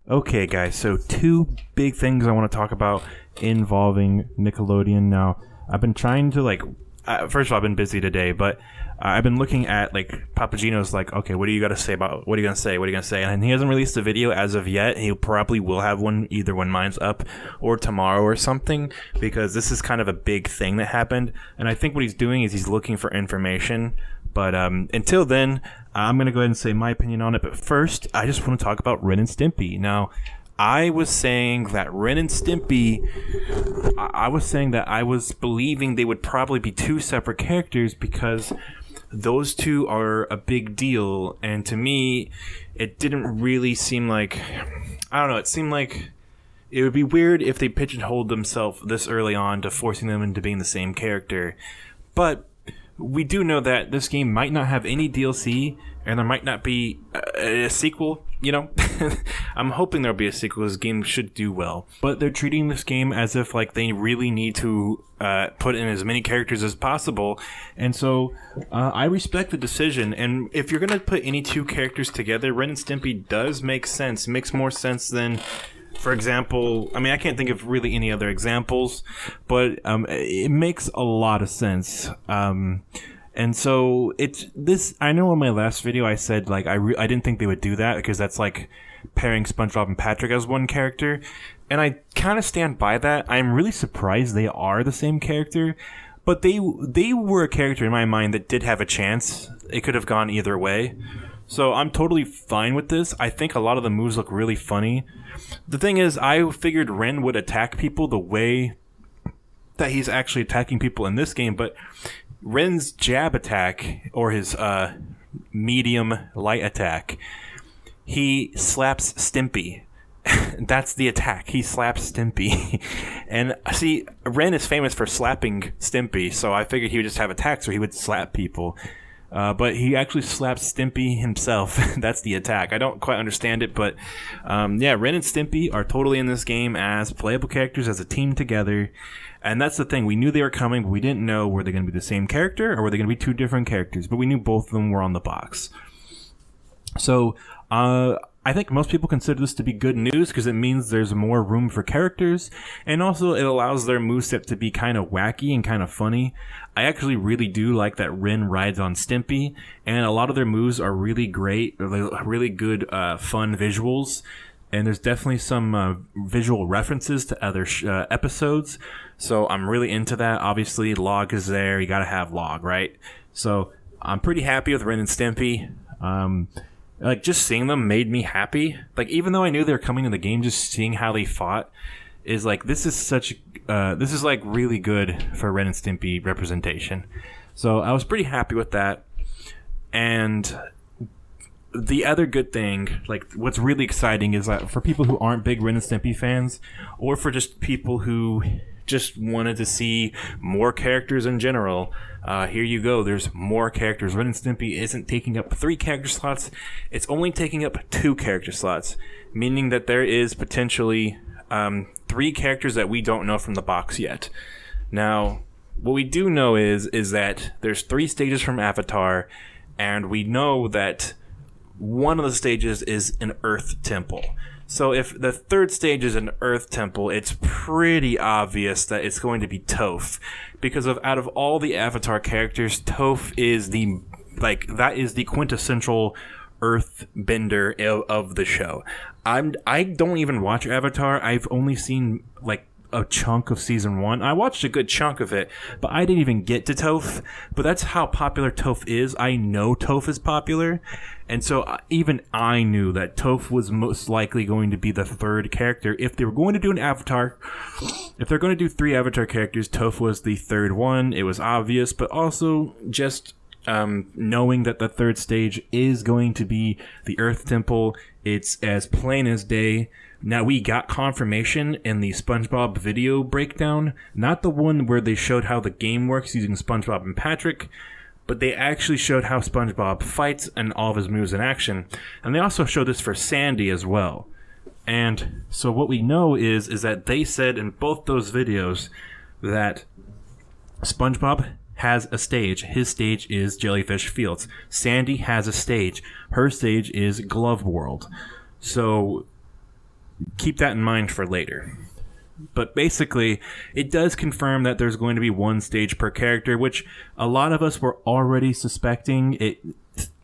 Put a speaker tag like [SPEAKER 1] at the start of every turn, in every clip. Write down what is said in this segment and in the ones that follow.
[SPEAKER 1] Okay, guys, so two big things I want to talk about involving Nickelodeon. Now, I've been trying to, first of all, I've been busy today, but I've been looking at, Papagino's okay, what do you got to say about, what are you going to say, what are you going to say? And he hasn't released a video as of yet. He probably will have one either when mine's up or tomorrow or something, because this is kind of a big thing that happened. And I think what he's doing is he's looking for information. But until then, I'm going to go ahead and say my opinion on it. But first, I just want to talk about Ren and Stimpy. Now, I was saying that Ren and Stimpy, I was saying that I was believing they would probably be two separate characters because those two are a big deal. And to me, it didn't really seem like, I don't know, it seemed like it would be weird if they pigeonholed themselves this early on to forcing them into being the same character. But we do know that this game might not have any DLC, and there might not be a sequel, you know? I'm hoping there'll be a sequel. This game should do well. But they're treating this game as if, they really need to put in as many characters as possible. And so, I respect the decision. And if you're going to put any two characters together, Ren and Stimpy does make sense. It makes more sense than... For example, I can't think of really any other examples, but it makes a lot of sense. And so it's this. I know in my last video I said I didn't think they would do that because that's like pairing SpongeBob and Patrick as one character, and I kind of stand by that. I'm really surprised they are the same character, but they were a character in my mind that did have a chance. It could have gone either way. So I'm totally fine with this. I think a lot of the moves look really funny. The thing is, I figured Ren would attack people the way that he's actually attacking people in this game, but Ren's jab attack, or his medium light attack, he slaps Stimpy. That's the attack. He slaps Stimpy. And see, Ren is famous for slapping Stimpy, so I figured he would just have attacks where he would slap people. But he actually slaps Stimpy himself. That's the attack. I don't quite understand it, but Ren and Stimpy are totally in this game as playable characters, as a team together. And that's the thing. We knew they were coming, but we didn't know were they going to be the same character or were they going to be two different characters. But we knew both of them were on the box. So I think most people consider this to be good news because it means there's more room for characters, and also it allows their moveset to be kind of wacky and kind of funny. I actually really do like that Ren rides on Stimpy, and a lot of their moves are really great, really good fun visuals, and there's definitely some visual references to other episodes, so I'm really into that. Obviously, Log is there. You gotta have Log, right? So I'm pretty happy with Ren and Stimpy. Just seeing them made me happy. Even though I knew they were coming in the game, just seeing how they fought is this is really good for Ren and Stimpy representation. So I was pretty happy with that. And the other good thing, what's really exciting is that for people who aren't big Ren and Stimpy fans, or for just people who just wanted to see more characters in general, here you go. There's more characters. Ren and Stimpy isn't taking up 3 character slots. It's only taking up 2 character slots, meaning that there is potentially 3 characters that we don't know from the box yet. Now, what we do know is that there's 3 stages from Avatar, and we know that one of the stages is an Earth Temple. So if the 3rd stage is an Earth Temple, it's pretty obvious that it's going to be Toph. Because out of all the Avatar characters, Toph is that is the quintessential Earth bender of the show. I don't even watch Avatar. I've only seen a chunk of season 1. I watched a good chunk of it, but I didn't even get to Toph. But that's how popular Toph is. I know Toph is popular, and so even I knew that Toph was most likely going to be the 3rd character. If they were going to do an Avatar, if they're going to do 3 Avatar characters, Toph was the 3rd one. It was obvious, but also just knowing that the 3rd stage is going to be the Earth Temple, it's as plain as day. Now, we got confirmation in the SpongeBob video breakdown, not the one where they showed how the game works using SpongeBob and Patrick, but they actually showed how SpongeBob fights and all of his moves in action. And they also showed this for Sandy as well. And so what we know is that they said in both those videos that SpongeBob has a stage. His stage is Jellyfish Fields. Sandy has a stage. Her stage is Glove World. So keep that in mind for later. But basically, it does confirm that there's going to be one stage per character, which a lot of us were already suspecting.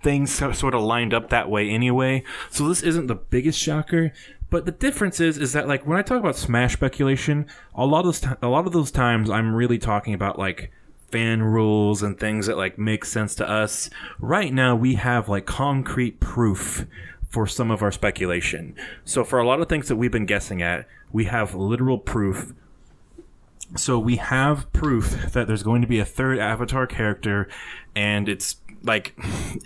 [SPEAKER 1] Things sort of lined up that way anyway. So this isn't the biggest shocker. But the difference is that, like, when I talk about Smash speculation, a lot of those times I'm really talking about, like, fan rules and things that, like, make sense to us. Right now, we have, like, concrete proof for some of our speculation. So for a lot of things that we've been guessing at, we have literal proof. So we have proof that there's going to be a third Avatar character, and it's like,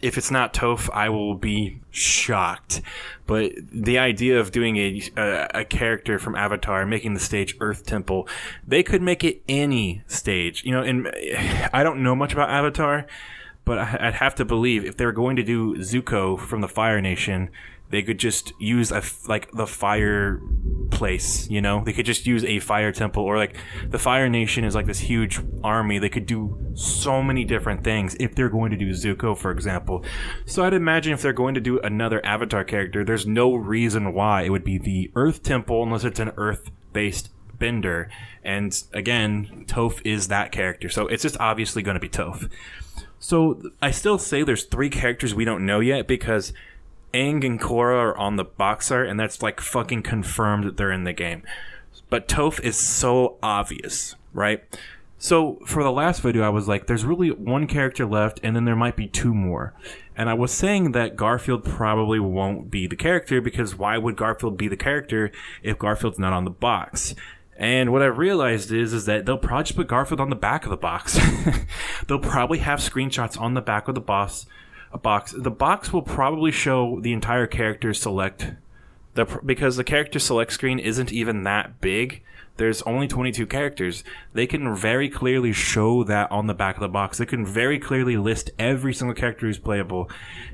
[SPEAKER 1] if it's not Toph, I will be shocked. But the idea of doing a character from Avatar, making the stage Earth Temple, they could make it any stage. You know, and I don't know much about Avatar, but I'd have to believe if they were going to do Zuko from the Fire Nation, they could just use the fire place, you know? They could just use a fire temple, or like the Fire Nation is like this huge army. They could do so many different things if they're going to do Zuko, for example. So I'd imagine if they're going to do another Avatar character, there's no reason why it would be the Earth Temple unless it's an Earth-based bender. And again, Toph is that character. So it's just obviously going to be Toph. So I still say there's 3 characters we don't know yet, because Aang and Korra are on the box art, and that's like fucking confirmed that they're in the game. But Toph is so obvious, right? So for the last video, I was like, there's really 1 character left, and then there might be 2 more. And I was saying that Garfield probably won't be the character, because why would Garfield be the character if Garfield's not on the box? And what I realized is that they'll probably just put Garfield on the back of the box. They'll probably have screenshots on the back of the box. The box will probably show the entire character select, because the character select screen isn't even that big. There's only 22 characters. They can very clearly show that on the back of the box. They can very clearly list every single character who's playable.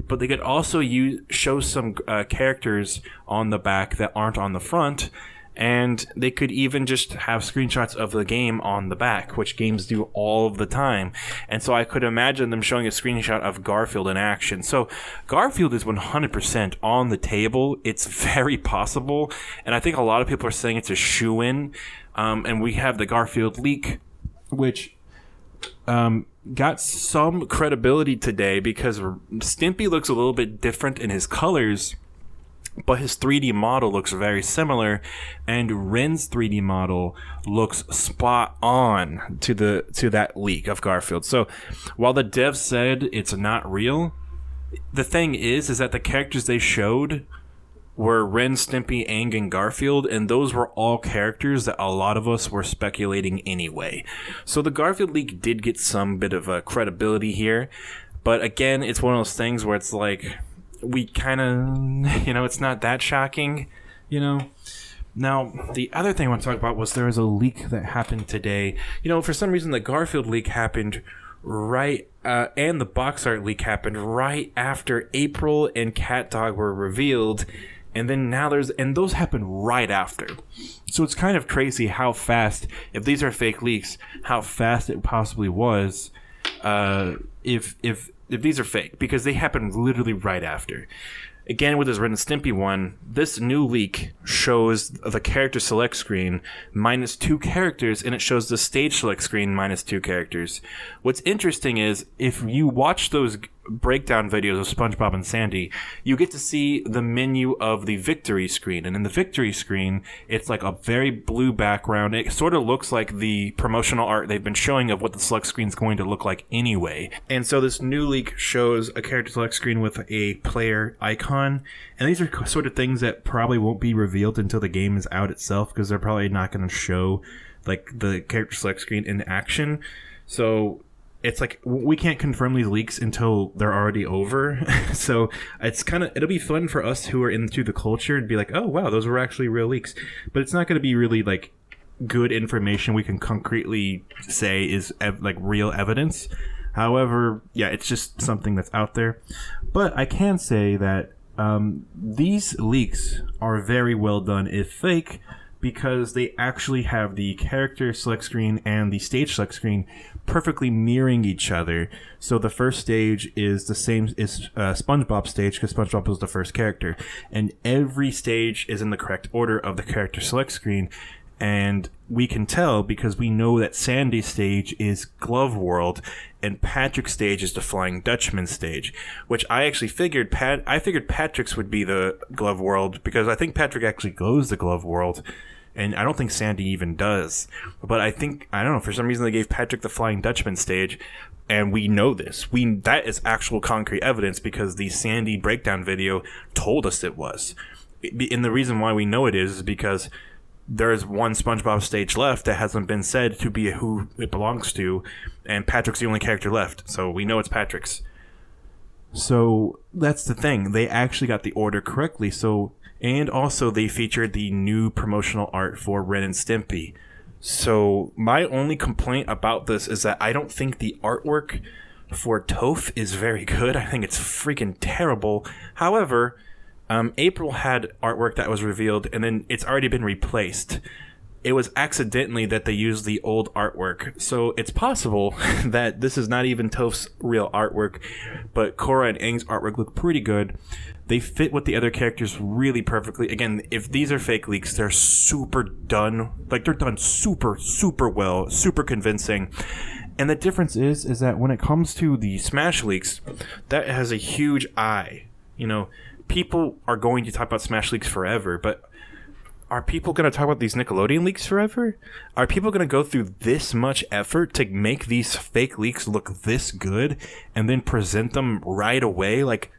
[SPEAKER 1] But they could also show some characters on the back that aren't on the front. And they could even just have screenshots of the game on the back, which games do all of the time. And so I could imagine them showing a screenshot of Garfield in action. So Garfield is 100% on the table. It's very possible. And I think a lot of people are saying it's a shoo-in. And we have the Garfield leak, which got some credibility today, because Stimpy looks a little bit different in his colors, but his 3D model looks very similar, and Ren's 3D model looks spot on to that leak of Garfield. So while the devs said it's not real, the thing is that the characters they showed were Ren, Stimpy, Aang, and Garfield, and those were all characters that a lot of us were speculating anyway. So the Garfield leak did get some bit of credibility here, but again, it's one of those things where it's like, we kind of, it's not that shocking, Now, the other thing I want to talk about was there was a leak that happened today. For some reason, the Garfield leak happened right, and the box art leak happened right after April and CatDog were revealed. And then now and those happened right after. So it's kind of crazy how fast, if these are fake leaks, how fast it possibly was, if these are fake, because they happened literally right after. Again, with this Ren and Stimpy one, this new leak shows the character select screen minus 2 characters, and it shows the stage select screen minus 2 characters. What's interesting is, if you watch those breakdown videos of SpongeBob and Sandy, you get to see the menu of the victory screen. And in the victory screen, it's like a very blue background. It sort of looks like the promotional art they've been showing of what the select screen is going to look like anyway. And so this new leak shows a character select screen with a player icon. And these are sort of things that probably won't be revealed until the game is out itself, because they're probably not going to show like the character select screen in action. So it's like, we can't confirm these leaks until they're already over. So it'll be fun for us who are into the culture and be like, oh wow, those were actually real leaks. But it's not going to be really like good information we can concretely say is like real evidence. However, yeah, it's just something that's out there. But I can say that these leaks are very well done, if fake, because they actually have the character select screen and the stage select screen perfectly mirroring each other. So the first stage is the same as SpongeBob's stage, because SpongeBob was the first character, and every stage is in the correct order of the character select screen. And we can tell because we know that Sandy's stage is Glove World and Patrick's stage is the Flying Dutchman stage, which I actually figured Patrick's would be the Glove World because I think Patrick actually goes the Glove World, and I don't think Sandy even does. But I don't know, for some reason they gave Patrick the Flying Dutchman stage, and we know this. That is actual concrete evidence because the Sandy breakdown video told us it was. And the reason why we know it is because there's one SpongeBob stage left that hasn't been said to be who it belongs to, and Patrick's the only character left, so we know it's Patrick's. So that's the thing. They actually got the order correctly. And also they featured the new promotional art for Ren and Stimpy. So my only complaint about this is that I don't think the artwork for Toph is very good. I think it's freaking terrible. However, April had artwork that was revealed, and then it's already been replaced. It was accidentally that they used the old artwork. So it's possible that this is not even Toph's real artwork, but Korra and Aang's artwork look pretty good. They fit with the other characters really perfectly. Again, if these are fake leaks, they're super done. Like, they're done super, super well, super convincing. And the difference is that when it comes to the Smash leaks, that has a huge eye. You know, people are going to talk about Smash leaks forever, but are people going to talk about these Nickelodeon leaks forever? Are people going to go through this much effort to make these fake leaks look this good and then present them right away, like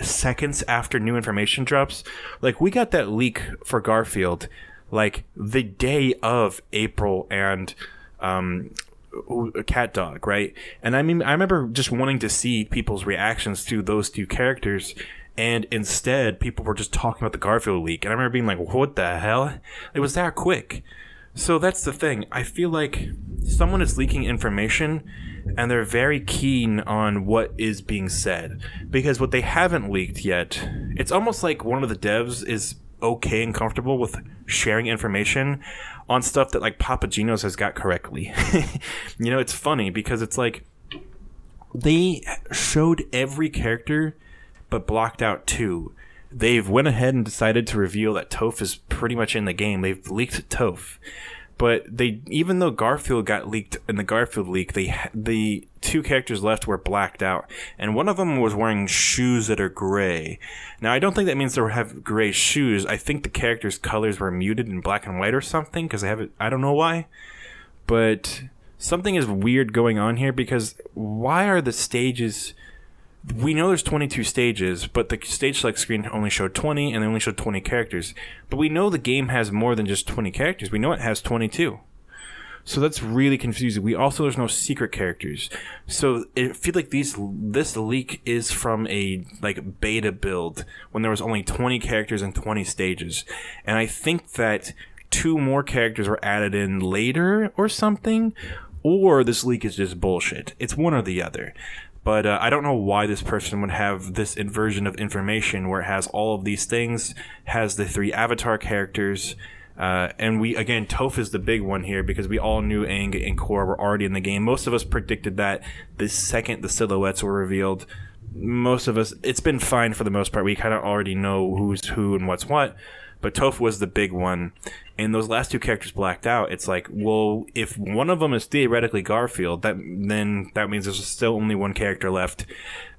[SPEAKER 1] seconds after new information drops? Like, we got that leak for Garfield like the day of April and Cat Dog, right? And I mean, I remember just wanting to see people's reactions to those two characters, and instead people were just talking about the Garfield leak, and I remember being like, what the hell? It was that quick. So that's the thing. I feel like someone is leaking information and they're very keen on what is being said, because what they haven't leaked yet, it's almost like one of the devs is okay and comfortable with sharing information on stuff that like Papa Gino's has got correctly. You know, it's funny because it's like they showed every character but blocked out two. They've went ahead and decided to reveal that Toph is pretty much in the game. They've leaked Toph. But even though Garfield got leaked in the Garfield leak, the two characters left were blacked out. And one of them was wearing shoes that are gray. Now, I don't think that means they have gray shoes. I think the characters' colors were muted in black and white or something, because I don't know why. But something is weird going on here, because why are the stages... We know there's 22 stages, but the stage select screen only showed 20, and they only showed 20 characters. But we know the game has more than just 20 characters. We know it has 22. So that's really confusing. There's no secret characters. So I feel like this leak is from a like beta build when there was only 20 characters and 20 stages. And I think that 2 more characters were added in later or something, or this leak is just bullshit. It's one or the other. But I don't know why this person would have this inversion of information where it has all of these things, has the 3 avatar characters, and Toph is the big one here because we all knew Aang and Korra were already in the game. Most of us predicted that the second the silhouettes were revealed. Most of us, it's been fine for the most part. We kind of already know who's who and what's what. But Toph was the big one. And those last 2 characters blacked out. It's like, well, if one of them is theoretically Garfield, then that means there's still only 1 character left.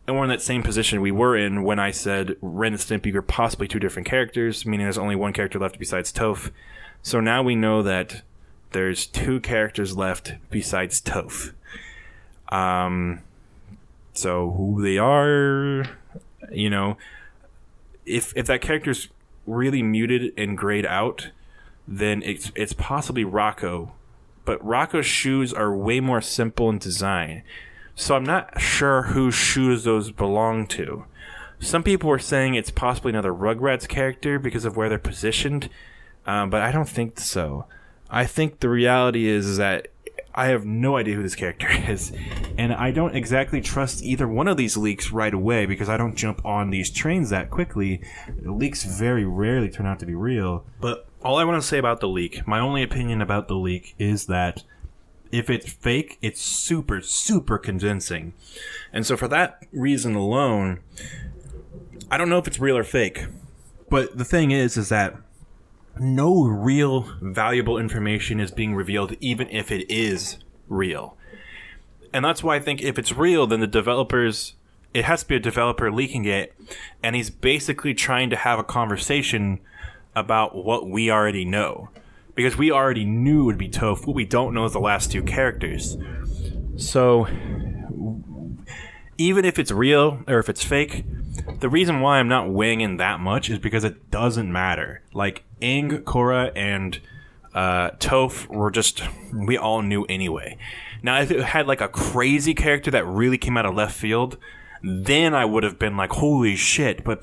[SPEAKER 1] And we're in that same position we were in when I said Ren and Stimpy were possibly 2 different characters, meaning there's only 1 character left besides Toph. So now we know that there's 2 characters left besides Toph. So who they are, you know, if that character's really muted and grayed out, then it's possibly Rocco. But Rocco's shoes are way more simple in design. So I'm not sure whose shoes those belong to. Some people were saying it's possibly another Rugrats character because of where they're positioned. But I don't think so. I think the reality is that I have no idea who this character is. And I don't exactly trust either one of these leaks right away because I don't jump on these trains that quickly. The leaks very rarely turn out to be real. But all I want to say about the leak, my only opinion about the leak is that if it's fake, it's super, super convincing. And so for that reason alone, I don't know if it's real or fake. But the thing is that no real valuable information is being revealed, even if it is real. And that's why I think if it's real, then the developers, it has to be a developer leaking it, and he's basically trying to have a conversation about what we already know. Because we already knew it would be Toph. What we don't know is the last two characters. So, even if it's real or if it's fake, the reason why I'm not weighing in that much is because it doesn't matter. Like, Aang, Korra, and Toph were just, we all knew anyway. Now, if it had like a crazy character that really came out of left field, then I would have been like, holy shit. But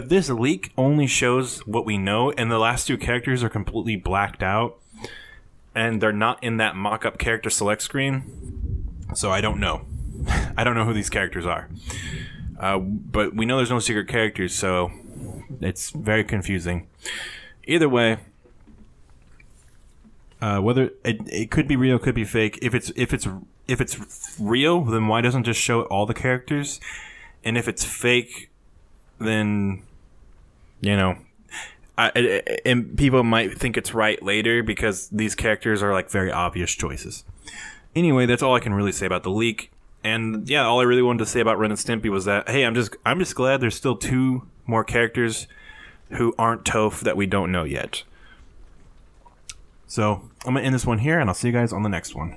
[SPEAKER 1] this leak only shows what we know, and the last two characters are completely blacked out, and they're not in that mock-up character select screen, so I don't know. I don't know who these characters are. But we know there's no secret characters, so it's very confusing. Either way, whether it could be real, could be fake. If it's real, then why doesn't it just show all the characters? And if it's fake, then, you know, and people might think it's right later because these characters are like very obvious choices. Anyway, that's all I can really say about the leak. And yeah, all I really wanted to say about Ren and Stimpy was that, hey, I'm just glad there's still 2 more characters who aren't Toph that we don't know yet. So I'm gonna end this one here, and I'll see you guys on the next one.